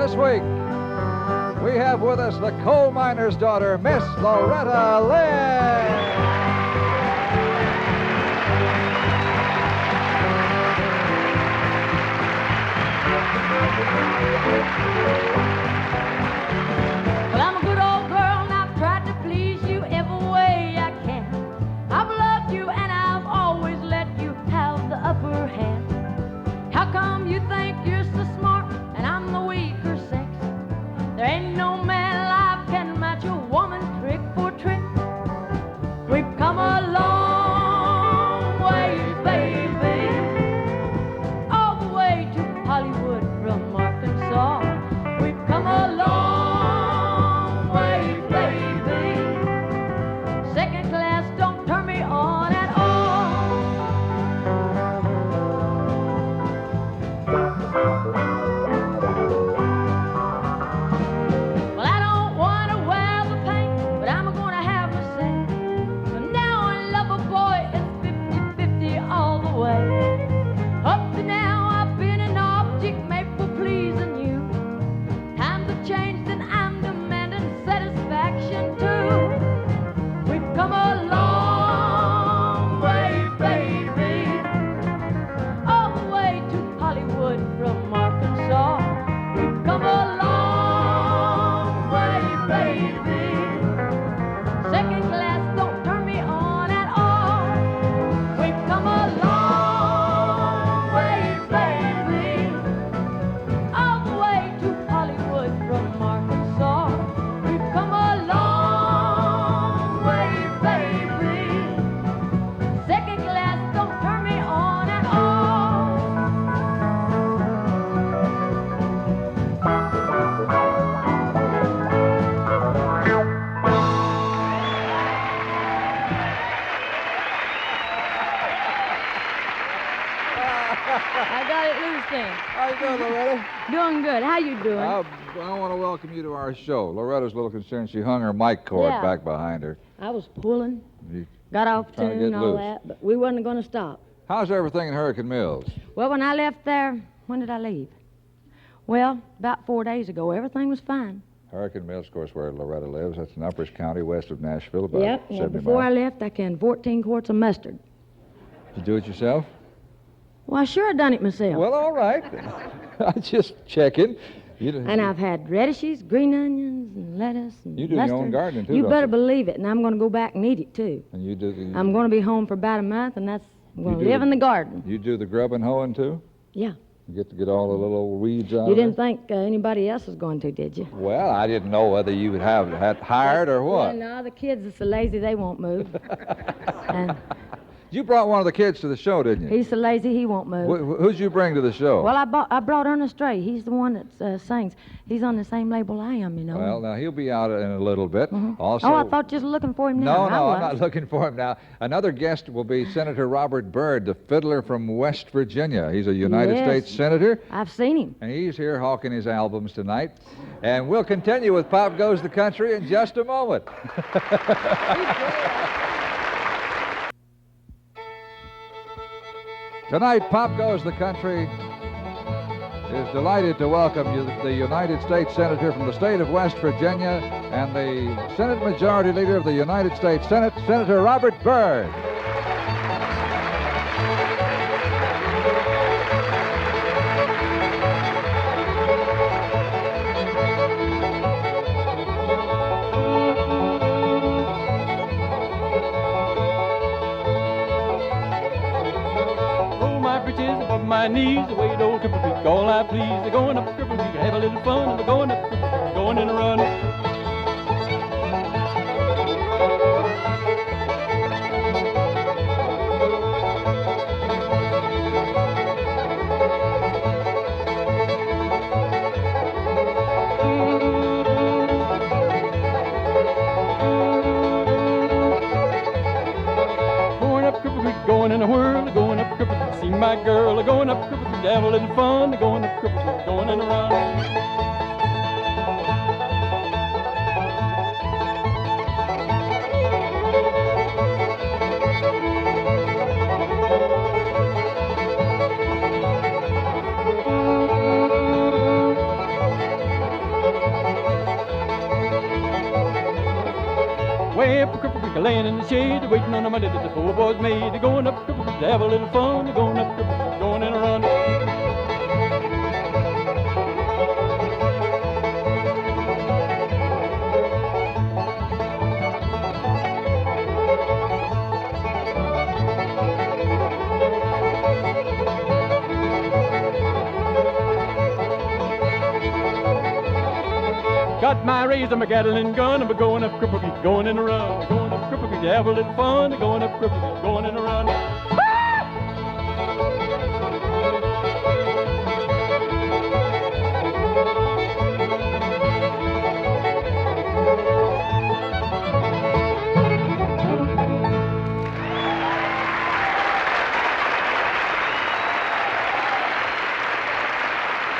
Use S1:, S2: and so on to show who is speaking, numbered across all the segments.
S1: This week, we have with us the Coalminers' daughter, Miss Loretta Lynn.
S2: Well, I'm a good old girl and I've tried to please you every way I can. I've loved you and I've always let you have the upper hand. How come you think you're so smart and I'm the weaker sex? There ain't no man alive can match a woman trick for trick. We've come a long way, baby, all the way to Hollywood from Arkansas. We've come a long way, baby. Second class don't turn me on at all. Well, I don't want to wear the paint, but I'm going to have my say. So now I love a boy, it's 50-50 all the way. Up to now I've been an object made for pleasing you. Times have changed and I'm demanding satisfaction too. We've come a long way, baby, all the way to Hollywood from Arkansas. We've come a long way, baby. Second class don't turn me on at all. We've come a long way, baby, all the way to Hollywood from Arkansas. We've come a long way, baby. Second class don't turn me on at all. I got it loose then.
S1: How you doing, Loretta?
S2: Doing good. How you doing?
S1: I want to welcome you to our show. Loretta's a little concerned. She hung her mic cord
S2: Yeah.
S1: back behind her.
S2: I was pulling,
S1: You
S2: got off
S1: trying to
S2: tune
S1: get
S2: and all
S1: loose.
S2: that, but we wasn't going to stop.
S1: How's everything in Hurricane Mills?
S2: Well, when I left there, when did I leave? Well, about 4 days ago, everything was fine.
S1: Hurricane Mills, of course, where Loretta lives. That's in Upper County, west of Nashville, about
S2: Yep.
S1: 70
S2: Before I
S1: miles.
S2: left, I canned 14 quarts of mustard.
S1: Did you do it yourself?
S2: Well, I sure done it myself.
S1: Well, all right. I just checking.
S2: And I've had radishes, green onions, and lettuce, and
S1: You do your
S2: mustard.
S1: own gardening, too,
S2: You
S1: don't
S2: better
S1: you?
S2: believe it, and I'm going to go back and eat it, too.
S1: And you do the.
S2: I'm going to be home for about a month, and that's I'm going
S1: You
S2: to
S1: do
S2: live
S1: the-
S2: in the garden.
S1: You do the grubbing, hoeing too.
S2: Yeah.
S1: You get to get all the little old weeds out.
S2: You
S1: of
S2: didn't
S1: it?
S2: think anybody else was going to, did you?
S1: Well, I didn't know whether you would have had hired or what.
S2: Well, no, the kids are so lazy they won't move. And
S1: You brought one of the kids to the show, didn't you?
S2: he's so lazy he won't move.
S1: Who'd you bring to the show?
S2: Well, I brought Ernest. He's the one that sings. He's on the same label I am, you know.
S1: Well, now he'll be out in a little bit. Also.
S2: Oh, I thought you was looking for him now.
S1: No,
S2: I
S1: I'm not
S2: was.
S1: looking for him now. Another guest will be Senator Robert Byrd, the fiddler from West Virginia. He's a United
S2: Yes.
S1: States Senator,
S2: I've seen him.
S1: and he's here hawking his albums tonight. And we'll continue with Pop Goes the Country in just a moment. Tonight, Pop Goes the Country is delighted to welcome you, the United States Senator from the state of West Virginia and the Senate Majority Leader of the United States Senate, Senator Robert Byrd.
S3: Roll my britches above my knees, away to old Cripple Creek, all I please. They're going up Cripple Creek, have a little fun. We're going up Cripple Creek, going in a run. Going up Cripple Creek, going in a whirl, going up Cripple Creek, see my girl, going up Cripple Creek, have a little fun, going up Cripple Creek, going in a run. like a laying in the shade, waiting on the money that the poor boys made. They're going up Cripple Creek to have a little fun. They're going up Cripple Creek, going in a run. Got my razor, my Gatling gun, and we're going up Cripple Creek, going in a run. We're going up Cripple Creek to have a little fun. We're going up Cripple Creek, going in a run.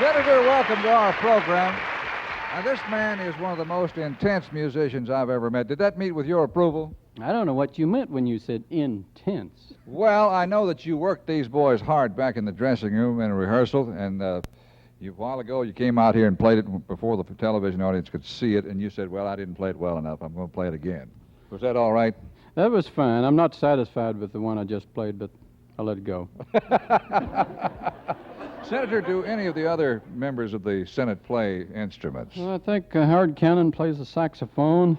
S1: Senator, welcome to our program. Now, this man is one of the most intense musicians I've ever met. Did that meet with your approval?
S3: I don't know what you meant when you said intense.
S1: Well, I know that you worked these boys hard back in the dressing room in a rehearsal, and a while ago you came out here and played it before the television audience could see it, and you said, well, I didn't play it well enough. I'm going to play it again. Was that all right?
S3: That was fine. I'm not satisfied with the one I just played, but I'll let it go.
S1: Senator, do any of the other members of the Senate play instruments?
S3: Well, I think Howard Cannon plays the saxophone.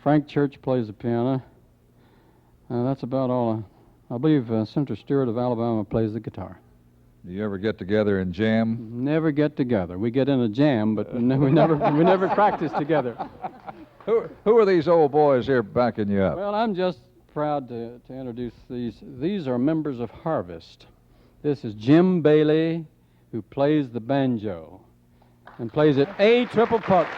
S3: Frank Church plays the piano. That's about all. I believe Senator Stewart of Alabama plays the guitar.
S1: Do you ever get together and jam?
S3: Never get together. We get in a jam, but we never practice together.
S1: Who are these old boys here backing you up?
S3: Well, I'm just proud to introduce these. These are members of Harvest. This is Jim Bailey, who plays the banjo and plays it A triple plus.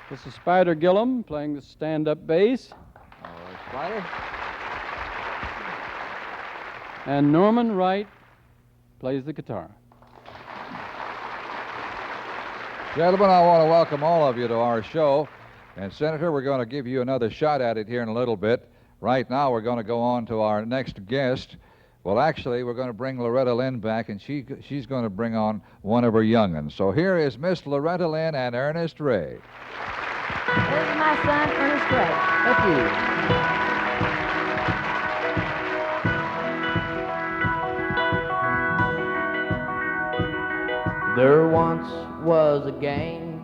S3: This is Spider Gillum playing the stand-up bass.
S1: All right, Spider.
S3: And Norman Wright plays the guitar.
S1: Gentlemen, I want to welcome all of you to our show. And, Senator, we're going to give you another shot at it here in a little bit. Right now, we're going to go on to our next guest. Well, actually, we're going to bring Loretta Lynn back, and she's going to bring on one of her young'uns. So here is Miss Loretta Lynn and Ernest Ray.
S2: This is my son, Ernest Ray. Thank you.
S4: There once was a game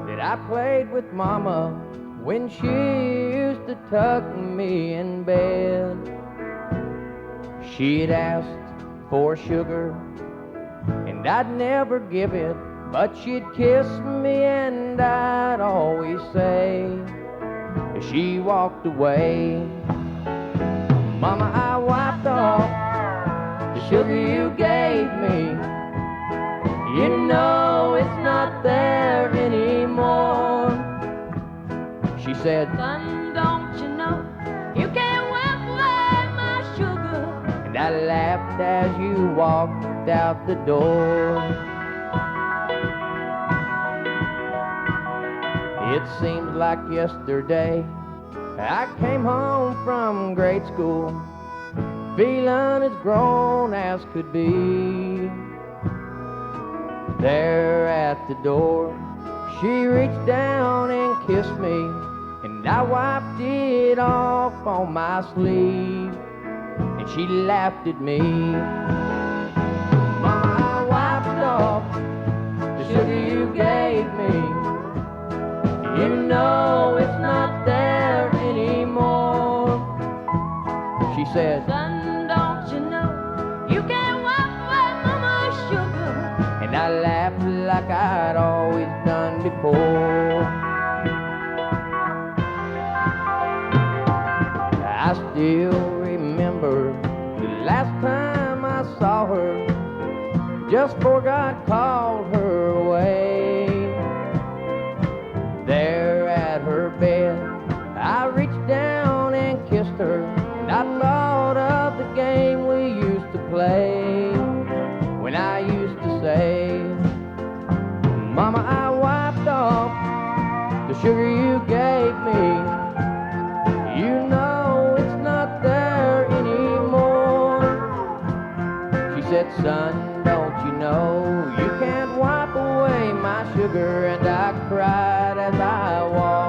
S4: that I played with Mama when she used to tuck me in bed. She'd asked for sugar, and I'd never give it, but she'd kiss me and I'd always say, as she walked away, Mama, I wiped off the sugar you gave me. You know it's not there anymore. She said,
S2: Son, don't you know you can't wipe away my sugar?
S4: and I laughed as you walked out the door. It seems like yesterday I came home from grade school, feeling as grown as could be. There at the door, she reached down and kissed me, and I wiped it off on my sleeve, and she laughed at me. Mama, I wiped off the sugar you gave me. You know it's not there anymore. She said,
S2: Son, don't you know you can't wipe away mama's sugar?
S4: and I laughed like I'd always done before. I still remember the last time I saw her, just before God called her away. There at her bed, I reached down and kissed her, and I thought of the game we used to play, when I used to say, Mama, I wiped off the sugar you gave me. You know it's not there anymore. She said, son, don't you know you can't wipe away my sugar? And I cried as I walked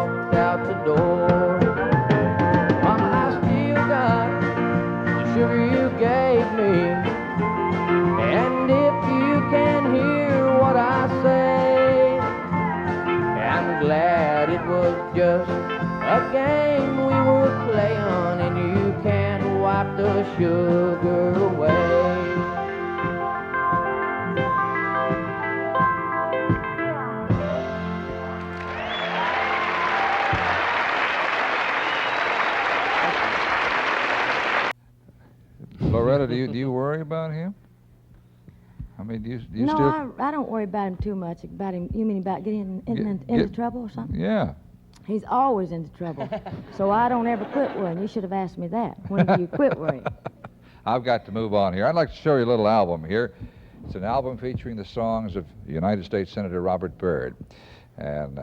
S4: sugar you gave me. And if you can hear what I say, I'm glad it was just a game we were playing, and you can't wipe the sugar away.
S1: Loretta, do you worry about him? I mean, do you
S2: No,
S1: still?
S2: I don't worry about him too much. About him, you mean about getting into trouble or something?
S1: Yeah.
S2: He's always into trouble. So I don't ever quit worrying. You should have asked me that. When do you quit worrying?
S1: I've got to move on here. I'd like to show you a little album here. It's an album featuring the songs of United States Senator Robert Byrd, and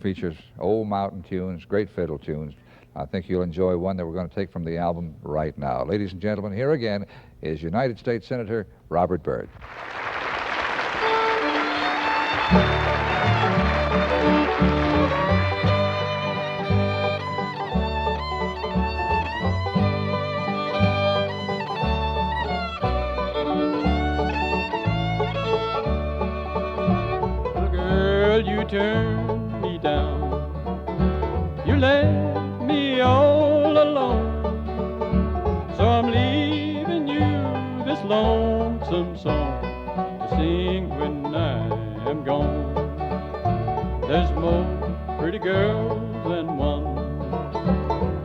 S1: features old mountain tunes, great fiddle tunes. I think you'll enjoy one that we're going to take from the album right now. Ladies and gentlemen, here again is United States Senator Robert Byrd.
S3: Girl, you turned me down. You left me all alone. So I'm leaving you this lonesome song to sing when I am gone. There's more pretty girls than one.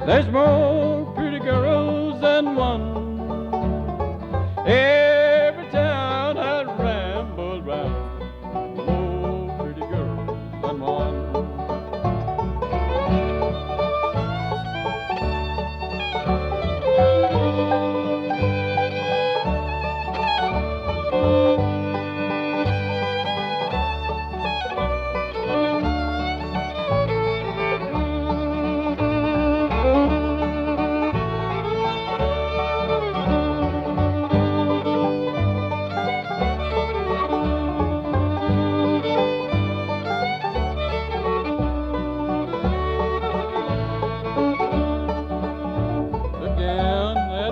S3: There's more pretty girls than one. Every town I ramble round, more pretty girls than one.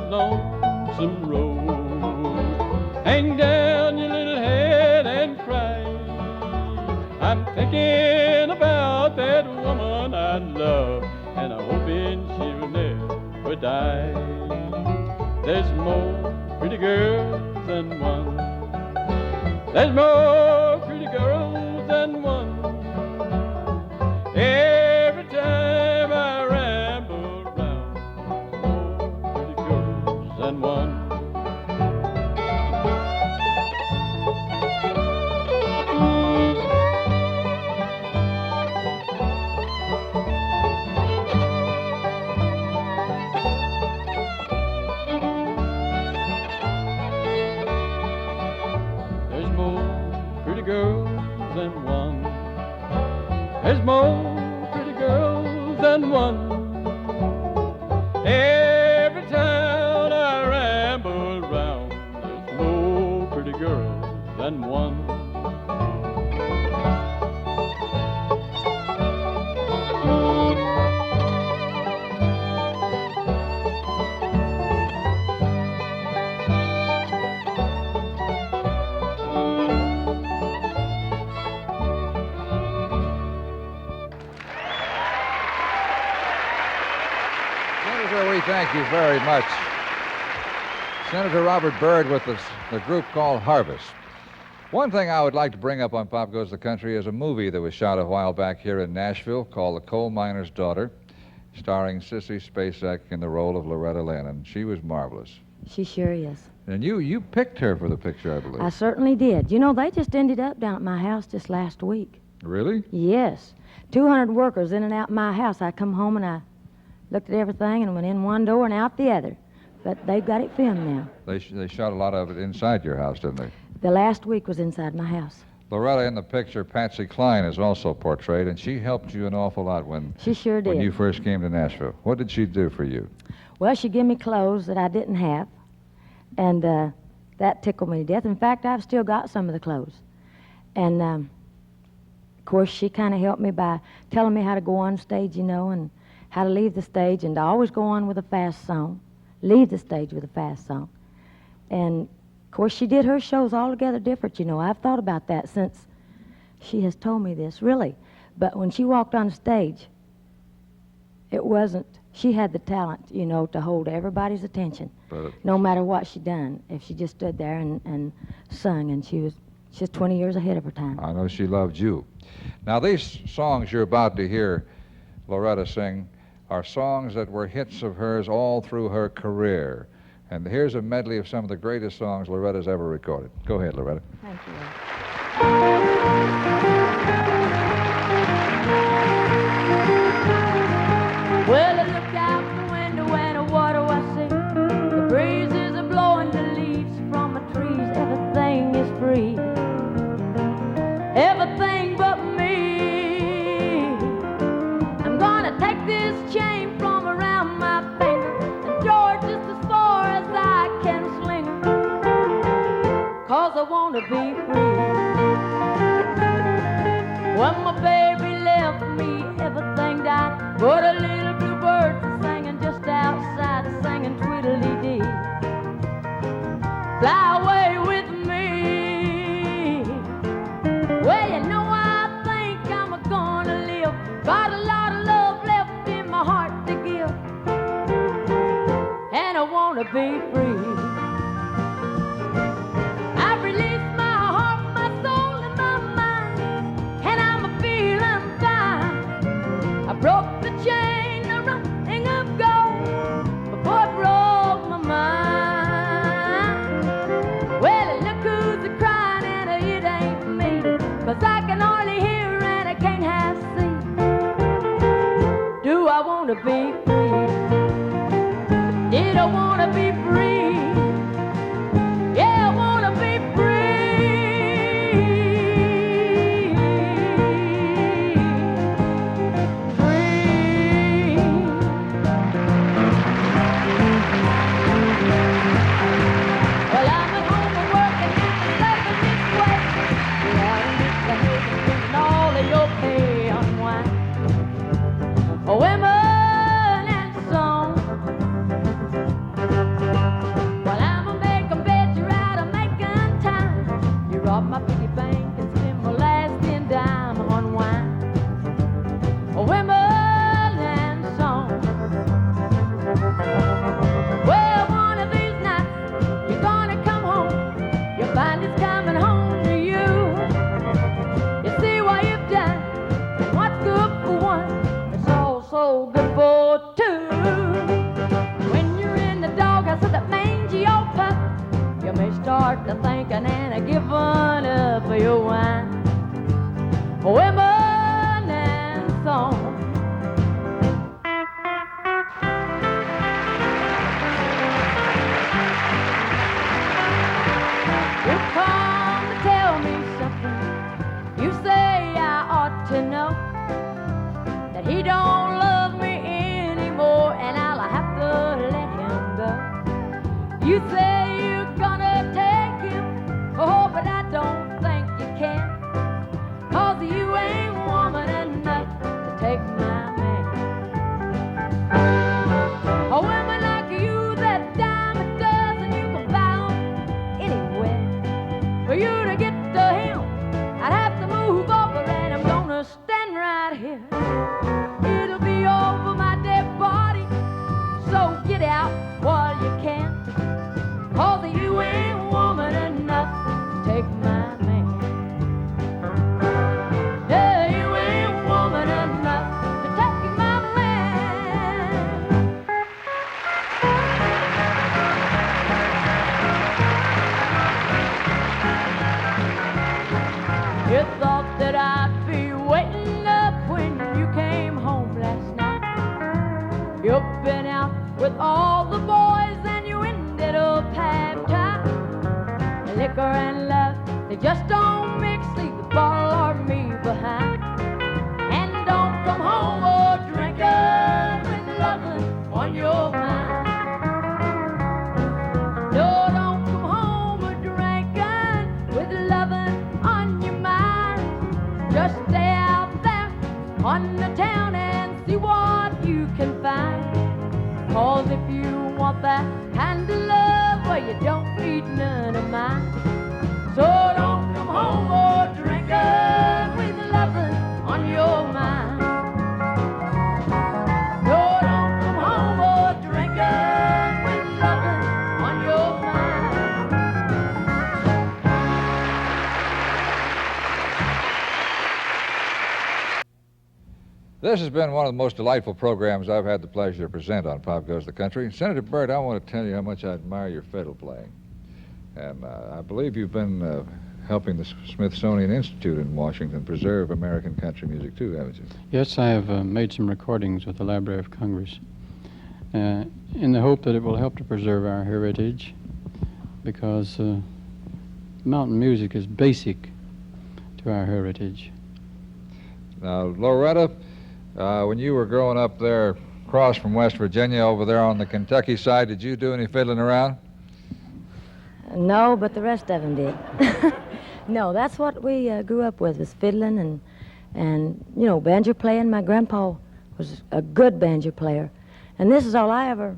S3: Lonesome road, hang down your little head and cry. I'm thinking about that woman I love, and I'm hoping she'll never die. There's more pretty girls than one. There's more pretty girls than one. Every time I ramble round, more pretty girls than one. There's more pretty girls than one. There's more pretty girls than one. Every town I ramble round, there's more pretty girls than one.
S1: Senator, we thank you very much. Senator Robert Byrd with the group called Harvest. One thing I would like to bring up on Pop Goes the Country is a movie that was shot a while back here in Nashville called The Coalminers' Daughter, starring Sissy Spacek in the role of Loretta Lynn, and she was marvelous.
S2: She sure is.
S1: And you picked her for the picture, I believe.
S2: I certainly did. You know, they just ended up down at my house just last week.
S1: Really?
S2: Yes. 200 workers in and out my house. I come home and I looked at everything and went in one door and out the other. But they've got it filmed now.
S1: They shot a lot of it inside your house, didn't they?
S2: The last week was inside my house.
S1: Loretta, in the picture, Patsy Cline is also portrayed, and she helped you an awful lot when
S2: She sure did.
S1: when you first came to Nashville. What did she do for you?
S2: Well, she gave me clothes that I didn't have, and that tickled me to death. In fact, I've still got some of the clothes. And, of course, she kind of helped me by telling me how to go on stage, you know, and how to leave the stage, and to always go on with a fast song.
S5: leave the stage with a fast song. And, of course, she did her shows altogether different, you know. I've thought about that since she has told me this, really. But when she walked on the stage, it wasn't, she had the talent, you know, to hold everybody's attention, no matter what she done. If she just stood there and sung, and she's 20 years ahead of her time.
S1: I know she loved you. Now, these songs you're about to hear Loretta sing are songs that were hits of hers all through her career. And here's a medley of some of the greatest songs Loretta's ever recorded. Go ahead, Loretta.
S5: Thank you.
S2: Well, I look out the window and what do I see? The breezes are blowing the leaves from the trees. Everything is free. Everything but me. I'm gonna take this chain from around my finger and throw it just as far as I can sling it. 'Cause I wanna be free. When my baby left me, everything died. But a little blue bird was singing just outside, singing twiddly-dee. Fly away with me. Well, you know I think I'm gonna live. Got a lot of love left in my heart to give. And I wanna be free. I've released my heart, my soul, and my mind. And I'm feeling fine. I broke the chain, the running of gold, before it broke my mind. Well, look who's a-crying and it ain't me, 'cause I can hardly hear and I can't half see. Do I want to be free? Did I want to be free? Yeah, I want to be free. Free. Well, I'm at home and working and living this way. Yeah, I'm just the head and spending all of your pay on wine. Women and song. Well, I'm a making bed, you're out of making time. You rob my piggy bank and spend my last dime on wine. Women and song. Well, one of these nights you're gonna come home. You'll find it's coming home to you. You see what you've done and what's good for one. It's also good for two. When you're in the doghouse with that mangy old pup, you may start to thinking and a giving up for your wine. Women and song. You come to tell me something. You say I ought to know that he don't love me anymore, and I'll have to let him go. You say you're gonna take him, oh, but I don't think you can, 'cause you ain't woman enough to take my man. A woman like you that dime a dozen, you can buy 'em anywhere. For you to get to him, I'd have to move over, and I'm gonna stand right here. It'll be over my dead body, so get out while you can, 'cause you ain't woman enough to take my man. Yeah, you ain't woman enough to take my man. You thought that I'd be waiting up when you came home last night. You've been out with all the boys and you ended up half-time. Liquor and love, they just don't mix, leave the bottle or me behind. And don't come home or drinking with loving on your mind. No, don't come home or drinking with loving on your mind. Just stay out there on the town and see what you can find. 'Cause if you want that keep none of mine. So don't come home or drinking with loving on your mind. No, don't come home or drinking with loving on your mind.
S1: This has been one of the most delightful programs I've had the pleasure to present on Pop Goes the Country. Senator Byrd, I want to tell you how much I admire your fiddle playing. And I believe you've been helping the Smithsonian Institute in Washington preserve American country music too, haven't you?
S3: Yes, I have made some recordings with the Library of Congress in the hope that it will help to preserve our heritage, because mountain music is basic to our heritage.
S1: Now, Loretta, when you were growing up there across from West Virginia over there on the Kentucky side, did you do any fiddling around?
S5: No, but the rest of them did. No, that's what we grew up with, was fiddling and you know, banjo playing. My grandpa was a good banjo player. And this is all I ever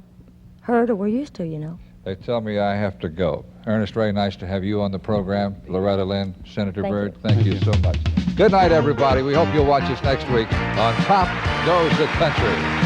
S5: heard or were used to, you know.
S1: They tell me I have to go. Ernest, very nice to have you on the program. Loretta, Lynn, Senator
S5: Thank
S1: Byrd,
S5: you.
S1: thank you so much. Good night, everybody. We hope you'll watch us next week on Pop Goes the Country.